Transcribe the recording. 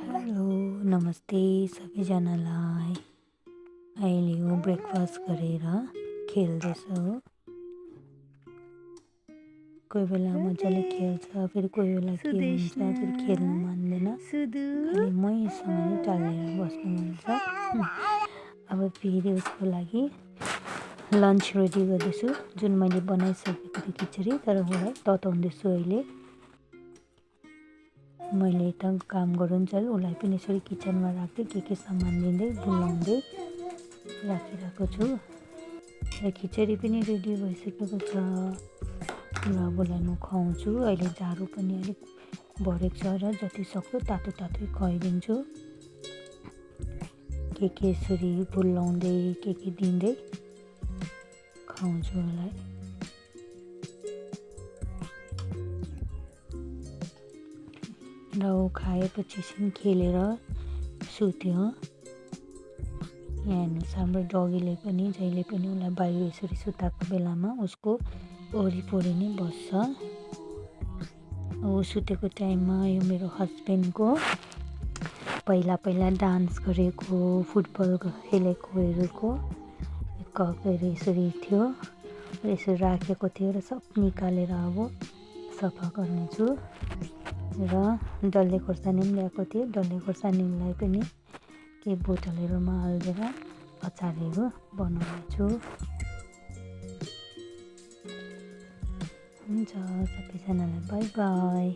Hello नमस्ते सबैजनालाई। अहिले हो ब्रेकफास्ट गरेर खेल्दैछ हो। कोही बेला मजाले खेल्छ, फेरि कोही बेला के हुन्छ, फेरि खेल्नु मान्दैन, खालि मैसँग नै टालेर बस्नु मन छ। अब फेरि उसको लागि लन्च रेडी गर्दैछु, जुन मैले बनाइसकेको थिएँ खिचडी, तर उसलाई तताउँदैछु अहिले। मैले यता काम गरुन्जेल उसलाई पनि यसरी किचनमा राख्दै के सामान दिँदै बोलाउँदै राखिरहेको छु। र खिचडी पनि रेडी भइसकेको छ र उसलाई म खुवाउँछु। अहिले जाडो पनि अलिक बढेको छ र जति सक्दो तातो तातै खुवाइदिन्छु। के यसरी बोलाउँदै के दिँदै खुवाउँछु उसलाई। र ऊ खाएपछि चाहिँ खेलेर सुत्यो। यहाँ हेर्नुहोस्, हाम्रो डगीले पनि जहिले पनि उसलाई बाहिर यसरी सुताएको बेलामा उसको वरिपरि नै बस्छ। ऊ सुतेको टाइममा यो मेरो हस्बेन्डको पहिला डान्स गरेको, फुटबल खेलेकोहरूको कपहरू यसरी थियो, यसरी राखेको थियो र सब निकालेर अब सफा गर्नेछु। र डल्ले खोर्सानी पनि ल्याएको थिएँ, डल्ले खोर्सानीलाई पनि केही बोतलहरूमा हालिदिएर अचारहरू बनाउनेछु। हुन्छ, सबैजनालाई बाई बाई।